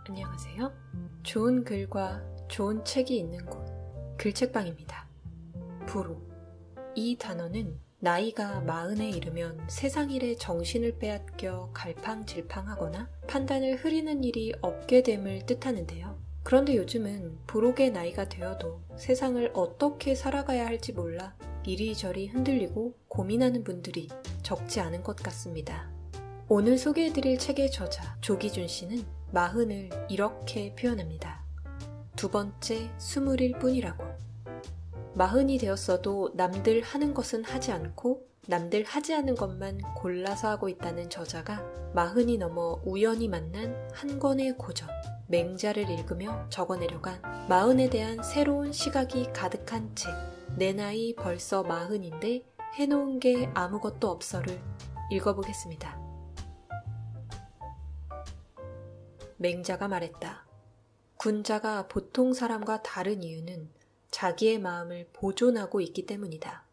안녕하세요. 좋은 글과 좋은 책이 있는 곳, 글책방입니다. 불호. 이 단어는 나이가 40에 이르면 세상 일에 정신을 빼앗겨 갈팡질팡하거나 판단을 흐리는 일이 없게 됨을 뜻하는데요. 그런데 요즘은 부록의 나이가 되어도 세상을 어떻게 살아가야 할지 몰라 이리저리 흔들리고 고민하는 분들이 적지 않은 것 같습니다. 오늘 소개해드릴 책의 저자 조기준 씨는 40을 이렇게 표현합니다. 두 번째 20일 뿐이라고. 40이 되었어도 남들 하는 것은 하지 않고 남들 하지 않은 것만 골라서 하고 있다는 저자가 40이 넘어 우연히 만난 한 권의 고전, 맹자를 읽으며 적어내려간 40에 대한 새로운 시각이 가득한 책, 내 나이 벌써 40인데 해놓은 게 아무것도 없어를 읽어보겠습니다. 맹자가 말했다. 군자가 보통 사람과 다른 이유는 자기의 마음을 보존하고 있기 때문이다.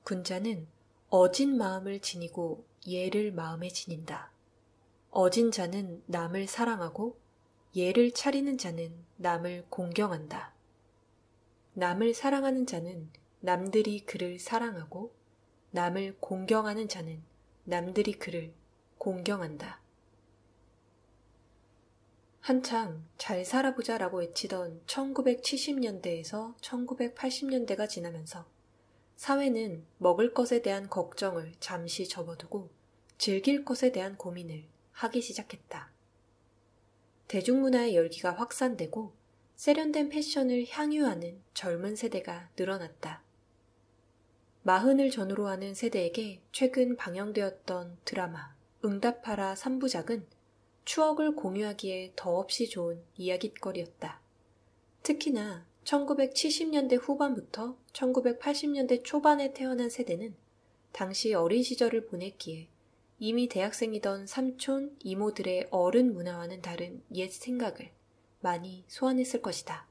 군자는 어진 마음을 지니고 예를 마음에 지닌다. 어진 자는 남을 사랑하고 예를 차리는 자는 남을 공경한다. 남을 사랑하는 자는 남들이 그를 사랑하고 남을 공경하는 자는 남들이 그를 공경한다. 한창 잘 살아보자라고 외치던 1970년대에서 1980년대가 지나면서 사회는 먹을 것에 대한 걱정을 잠시 접어두고 즐길 것에 대한 고민을 하기 시작했다. 대중문화의 열기가 확산되고 세련된 패션을 향유하는 젊은 세대가 늘어났다. 40을 전후로 하는 세대에게 최근 방영되었던 드라마 응답하라 3부작은 추억을 공유하기에 더없이 좋은 이야깃거리였다. 특히나 1970년대 후반부터 1980년대 초반에 태어난 세대는 당시 어린 시절을 보냈기에 이미 대학생이던 삼촌, 이모들의 어른 문화와는 다른 옛 생각을 많이 소환했을 것이다.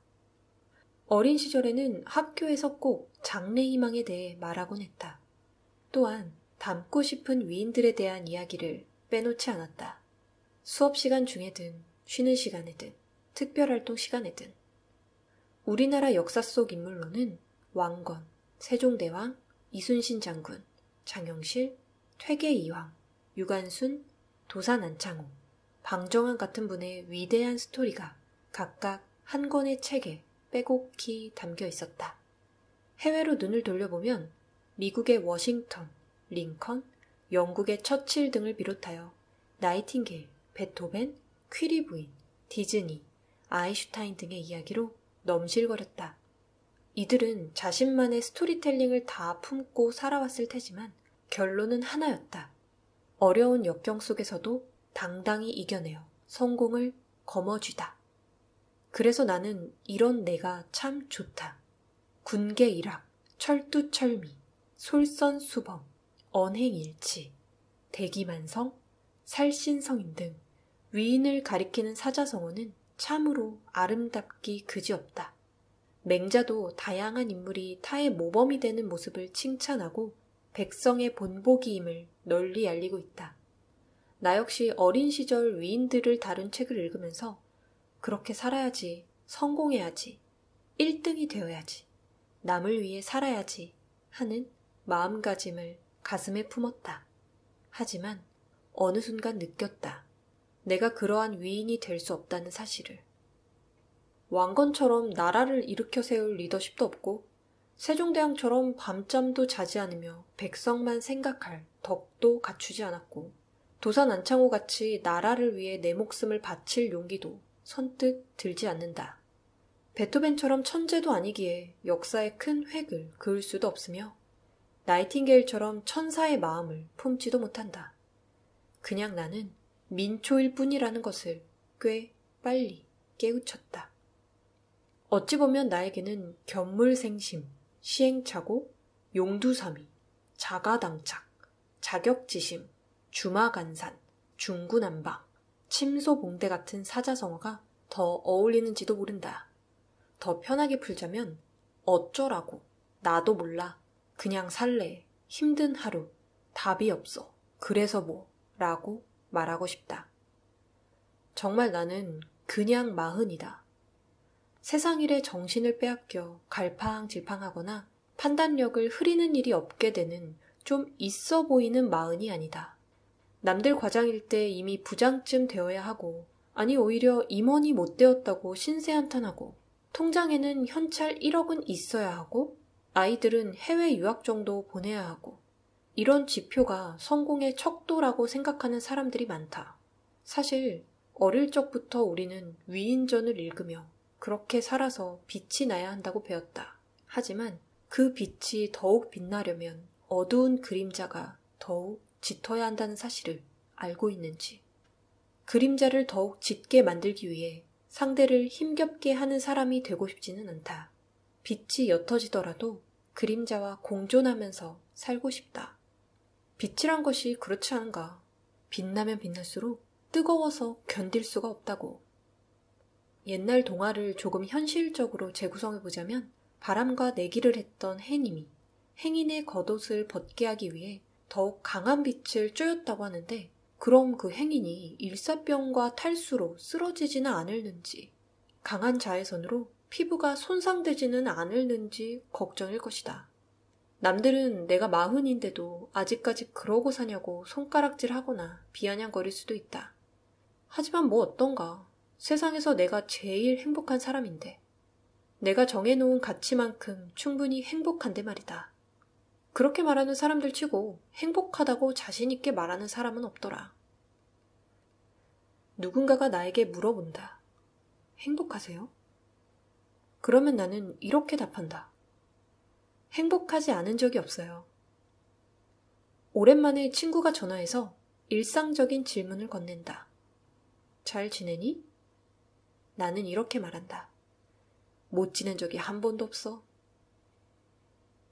어린 시절에는 학교에서 꼭 장래희망에 대해 말하곤 했다. 또한 닮고 싶은 위인들에 대한 이야기를 빼놓지 않았다. 수업 시간 중에든 쉬는 시간에든 특별활동 시간에든. 우리나라 역사 속 인물로는 왕건, 세종대왕, 이순신 장군, 장영실, 퇴계이황, 유관순, 도산안창호, 방정환 같은 분의 위대한 스토리가 각각 한 권의 책에 빼곡히 담겨 있었다. 해외로 눈을 돌려보면 미국의 워싱턴, 링컨, 영국의 처칠 등을 비롯하여 나이팅게일, 베토벤, 퀴리 부인, 디즈니, 아인슈타인 등의 이야기로 넘실거렸다. 이들은 자신만의 스토리텔링을 다 품고 살아왔을 테지만 결론은 하나였다. 어려운 역경 속에서도 당당히 이겨내어 성공을 거머쥐다. 그래서 나는 이런 내가 참 좋다. 군계일학, 철두철미, 솔선수범, 언행일치, 대기만성, 살신성인 등 위인을 가리키는 사자성어는 참으로 아름답기 그지없다. 맹자도 다양한 인물이 타의 모범이 되는 모습을 칭찬하고 백성의 본보기임을 널리 알리고 있다. 나 역시 어린 시절 위인들을 다룬 책을 읽으면서 그렇게 살아야지, 성공해야지, 1등이 되어야지, 남을 위해 살아야지 하는 마음가짐을 가슴에 품었다. 하지만 어느 순간 느꼈다. 내가 그러한 위인이 될 수 없다는 사실을. 왕건처럼 나라를 일으켜 세울 리더십도 없고 세종대왕처럼 밤잠도 자지 않으며 백성만 생각할 덕도 갖추지 않았고 도산안창호같이 나라를 위해 내 목숨을 바칠 용기도 선뜻 들지 않는다. 베토벤처럼 천재도 아니기에 역사에 큰 획을 그을 수도 없으며 나이팅게일처럼 천사의 마음을 품지도 못한다. 그냥 나는 민초일 뿐이라는 것을 꽤 빨리 깨우쳤다. 어찌 보면 나에게는 견물생심, 시행착오, 용두사미, 자가당착, 자격지심, 주마간산, 중구난방, 침소봉대 같은 사자성어가 더 어울리는지도 모른다. 더 편하게 풀자면 어쩌라고, 나도 몰라, 그냥 살래, 힘든 하루, 답이 없어, 그래서 뭐 라고 말하고 싶다. 정말 나는 그냥 마흔이다. 세상일에 정신을 빼앗겨 갈팡질팡하거나 판단력을 흐리는 일이 없게 되는 좀 있어 보이는 마흔이 아니다. 남들 과장일 때 이미 부장쯤 되어야 하고, 아니 오히려 임원이 못 되었다고 신세한탄하고, 통장에는 현찰 1억은 있어야 하고, 아이들은 해외 유학 정도 보내야 하고, 이런 지표가 성공의 척도라고 생각하는 사람들이 많다. 사실 어릴 적부터 우리는 위인전을 읽으며 그렇게 살아서 빛이 나야 한다고 배웠다. 하지만 그 빛이 더욱 빛나려면 어두운 그림자가 더욱 짙어야 한다는 사실을 알고 있는지, 그림자를 더욱 짙게 만들기 위해 상대를 힘겹게 하는 사람이 되고 싶지는 않다. 빛이 옅어지더라도 그림자와 공존하면서 살고 싶다. 빛이란 것이 그렇지 않은가. 빛나면 빛날수록 뜨거워서 견딜 수가 없다고. 옛날 동화를 조금 현실적으로 재구성해보자면 바람과 내기를 했던 해님이 행인의 겉옷을 벗게 하기 위해 더욱 강한 빛을 쬐었다고 하는데, 그럼 그 행인이 일사병과 탈수로 쓰러지지는 않을는지, 강한 자외선으로 피부가 손상되지는 않을는지 걱정일 것이다. 남들은 내가 마흔인데도 아직까지 그러고 사냐고 손가락질하거나 비아냥거릴 수도 있다. 하지만 뭐 어떤가. 세상에서 내가 제일 행복한 사람인데, 내가 정해놓은 가치만큼 충분히 행복한데 말이다. 그렇게 말하는 사람들 치고 행복하다고 자신있게 말하는 사람은 없더라. 누군가가 나에게 물어본다. 행복하세요? 그러면 나는 이렇게 답한다. 행복하지 않은 적이 없어요. 오랜만에 친구가 전화해서 일상적인 질문을 건넨다. 잘 지내니? 나는 이렇게 말한다. 못 지낸 적이 한 번도 없어.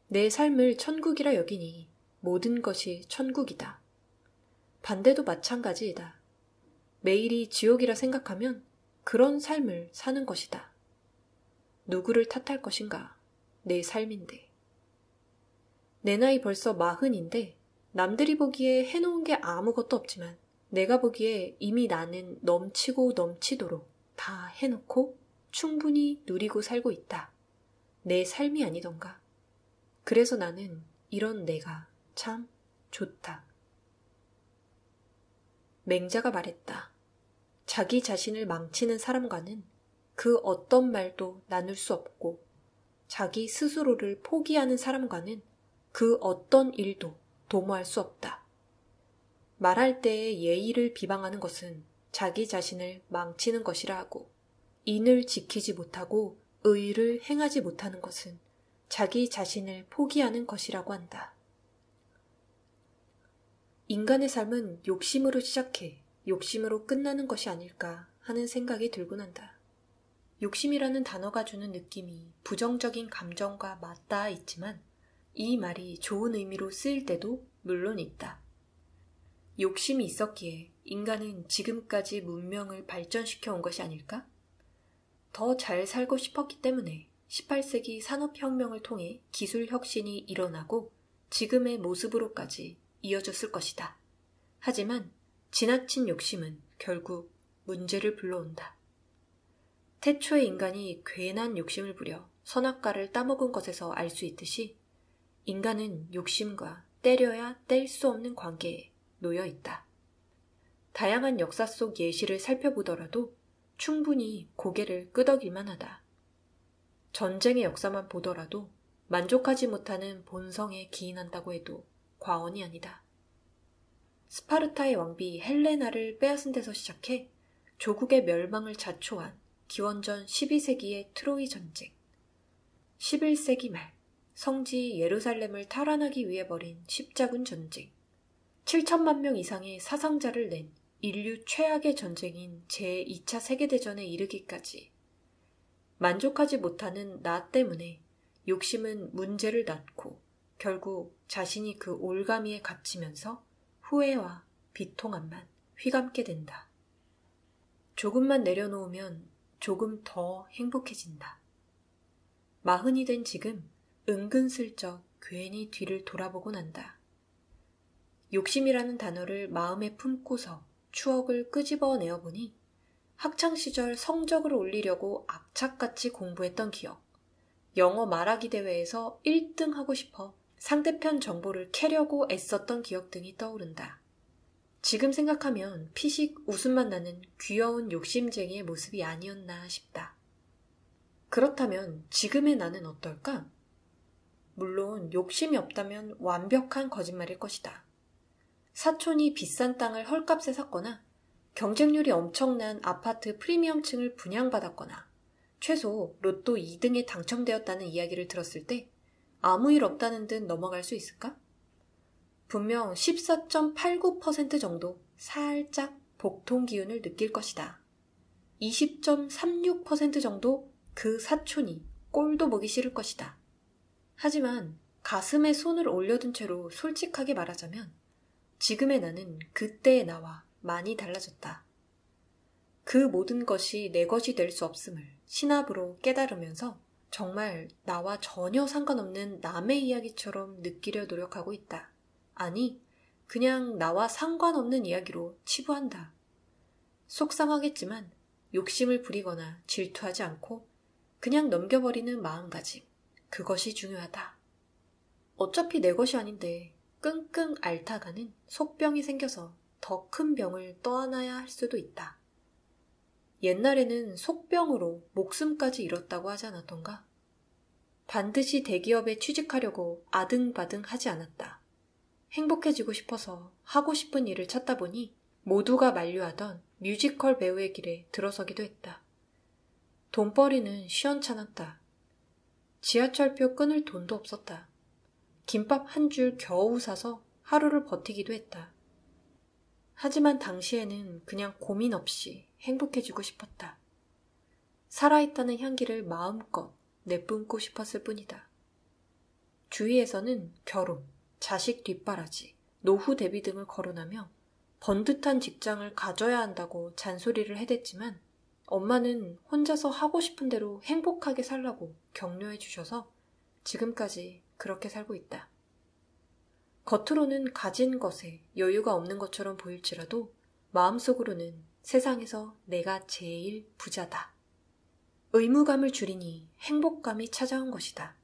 내 삶을 천국이라 여기니 모든 것이 천국이다. 반대도 마찬가지이다. 매일이 지옥이라 생각하면 그런 삶을 사는 것이다. 누구를 탓할 것인가? 내 삶인데. 내 나이 벌써 40인데 남들이 보기에 해놓은 게 아무것도 없지만 내가 보기에 이미 나는 넘치고 넘치도록 다 해놓고 충분히 누리고 살고 있다. 내 삶이 아니던가. 그래서 나는 이런 내가 참 좋다. 맹자가 말했다. 자기 자신을 망치는 사람과는 그 어떤 말도 나눌 수 없고, 자기 스스로를 포기하는 사람과는 그 어떤 일도 도모할 수 없다. 말할 때의 예의를 비방하는 것은 자기 자신을 망치는 것이라 하고, 인을 지키지 못하고 의를 행하지 못하는 것은 자기 자신을 포기하는 것이라고 한다. 인간의 삶은 욕심으로 시작해 욕심으로 끝나는 것이 아닐까 하는 생각이 들곤 한다. 욕심이라는 단어가 주는 느낌이 부정적인 감정과 맞닿아 있지만 이 말이 좋은 의미로 쓰일 때도 물론 있다. 욕심이 있었기에 인간은 지금까지 문명을 발전시켜 온 것이 아닐까? 더 잘 살고 싶었기 때문에 18세기 산업혁명을 통해 기술혁신이 일어나고 지금의 모습으로까지 이어졌을 것이다. 하지만 지나친 욕심은 결국 문제를 불러온다. 태초의 인간이 괜한 욕심을 부려 선악과를 따먹은 것에서 알 수 있듯이 인간은 욕심과 때려야 뗄 수 없는 관계에 놓여 있다. 다양한 역사 속 예시를 살펴보더라도 충분히 고개를 끄덕일만 하다. 전쟁의 역사만 보더라도 만족하지 못하는 본성에 기인한다고 해도 과언이 아니다. 스파르타의 왕비 헬레나를 빼앗은 데서 시작해 조국의 멸망을 자초한 기원전 12세기의 트로이 전쟁, 11세기 말 성지 예루살렘을 탈환하기 위해 벌인 십자군 전쟁, 7천만 명 이상의 사상자를 낸 인류 최악의 전쟁인 제2차 세계대전에 이르기까지 만족하지 못하는 나 때문에 욕심은 문제를 낳고 결국 자신이 그 올가미에 갇히면서 후회와 비통함만 휘감게 된다. 조금만 내려놓으면 조금 더 행복해진다. 40이 된 지금 은근슬쩍 괜히 뒤를 돌아보곤 한다. 욕심이라는 단어를 마음에 품고서 추억을 끄집어내어 보니 학창시절 성적을 올리려고 악착같이 공부했던 기억, 영어 말하기 대회에서 1등 하고 싶어 상대편 정보를 캐려고 애썼던 기억 등이 떠오른다. 지금 생각하면 피식 웃음만 나는 귀여운 욕심쟁이의 모습이 아니었나 싶다. 그렇다면 지금의 나는 어떨까? 물론 욕심이 없다면 완벽한 거짓말일 것이다. 사촌이 비싼 땅을 헐값에 샀거나 경쟁률이 엄청난 아파트 프리미엄층을 분양받았거나 최소 로또 2등에 당첨되었다는 이야기를 들었을 때 아무 일 없다는 듯 넘어갈 수 있을까? 분명 14.89% 정도 살짝 복통 기운을 느낄 것이다. 20.36% 정도 그 사촌이 꼴도 보기 싫을 것이다. 하지만 가슴에 손을 올려둔 채로 솔직하게 말하자면 지금의 나는 그때의 나와 많이 달라졌다. 그 모든 것이 내 것이 될 수 없음을 신압으로 깨달으면서 정말 나와 전혀 상관없는 남의 이야기처럼 느끼려 노력하고 있다. 아니, 그냥 나와 상관없는 이야기로 치부한다. 속상하겠지만 욕심을 부리거나 질투하지 않고 그냥 넘겨버리는 마음가짐. 그것이 중요하다. 어차피 내 것이 아닌데 끙끙 앓다가는 속병이 생겨서 더 큰 병을 떠안아야 할 수도 있다. 옛날에는 속병으로 목숨까지 잃었다고 하지 않았던가? 반드시 대기업에 취직하려고 아등바등 하지 않았다. 행복해지고 싶어서 하고 싶은 일을 찾다 보니 모두가 만류하던 뮤지컬 배우의 길에 들어서기도 했다. 돈벌이는 시원찮았다. 지하철표 끊을 돈도 없었다. 김밥 한 줄 겨우 사서 하루를 버티기도 했다. 하지만 당시에는 그냥 고민 없이 행복해지고 싶었다. 살아있다는 향기를 마음껏 내뿜고 싶었을 뿐이다. 주위에서는 결혼, 자식 뒷바라지, 노후 대비 등을 거론하며 번듯한 직장을 가져야 한다고 잔소리를 해댔지만 엄마는 혼자서 하고 싶은 대로 행복하게 살라고 격려해 주셔서 지금까지 그렇게 살고 있다. 겉으로는 가진 것에 여유가 없는 것처럼 보일지라도 마음속으로는 세상에서 내가 제일 부자다. 의무감을 줄이니 행복감이 찾아온 것이다.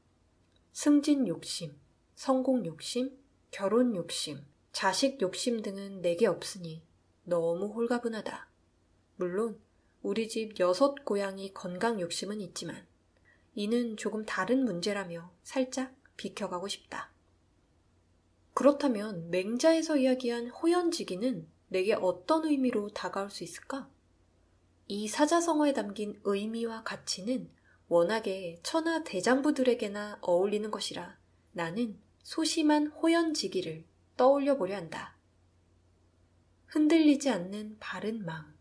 승진 욕심, 성공 욕심, 결혼 욕심, 자식 욕심 등은 내게 없으니 너무 홀가분하다. 물론 우리 집 6 고양이 건강 욕심은 있지만 이는 조금 다른 문제라며 살짝 비켜가고 싶다. 그렇다면 맹자에서 이야기한 호연지기는 내게 어떤 의미로 다가올 수 있을까? 이 사자성어에 담긴 의미와 가치는 워낙에 천하 대장부들에게나 어울리는 것이라 나는 소심한 호연지기를 떠올려 보려 한다. 흔들리지 않는 바른 마음,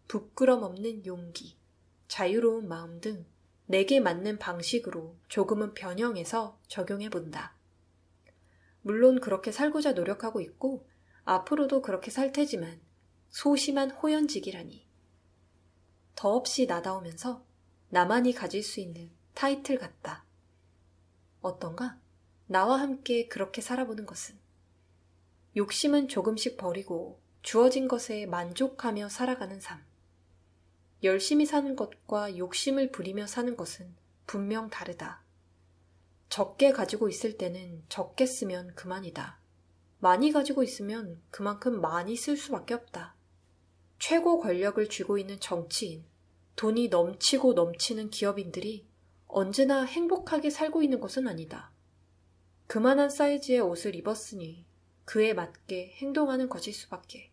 부끄럼 없는 용기, 자유로운 마음 등 내게 맞는 방식으로 조금은 변형해서 적용해 본다. 물론 그렇게 살고자 노력하고 있고 앞으로도 그렇게 살 테지만 소심한 호연지기라니. 더없이 나다우면서 나만이 가질 수 있는 타이틀 같다. 어떤가? 나와 함께 그렇게 살아보는 것은. 욕심은 조금씩 버리고 주어진 것에 만족하며 살아가는 삶. 열심히 사는 것과 욕심을 부리며 사는 것은 분명 다르다. 적게 가지고 있을 때는 적게 쓰면 그만이다. 많이 가지고 있으면 그만큼 많이 쓸 수밖에 없다. 최고 권력을 쥐고 있는 정치인, 돈이 넘치고 넘치는 기업인들이 언제나 행복하게 살고 있는 것은 아니다. 그만한 사이즈의 옷을 입었으니 그에 맞게 행동하는 것일 수밖에.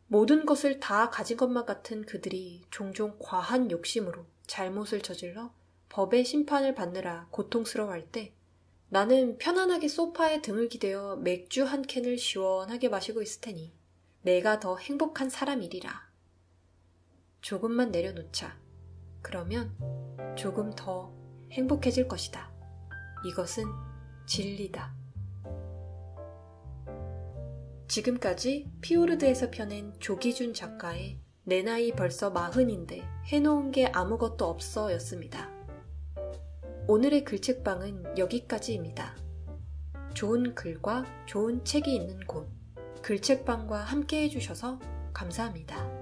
모든 것을 다 가진 것만 같은 그들이 종종 과한 욕심으로 잘못을 저질러 법의 심판을 받느라 고통스러워할 때 나는 편안하게 소파에 등을 기대어 맥주 한 캔을 시원하게 마시고 있을 테니 내가 더 행복한 사람이리라. 조금만 내려놓자. 그러면 조금 더 행복해질 것이다. 이것은 진리다. 지금까지 피오르드에서 펴낸 조기준 작가의 내 나이 벌써 40인데 해놓은 게 아무것도 없어 였습니다. 오늘의 글책방은 여기까지입니다. 좋은 글과 좋은 책이 있는 곳 글책방과 함께 해주셔서 감사합니다.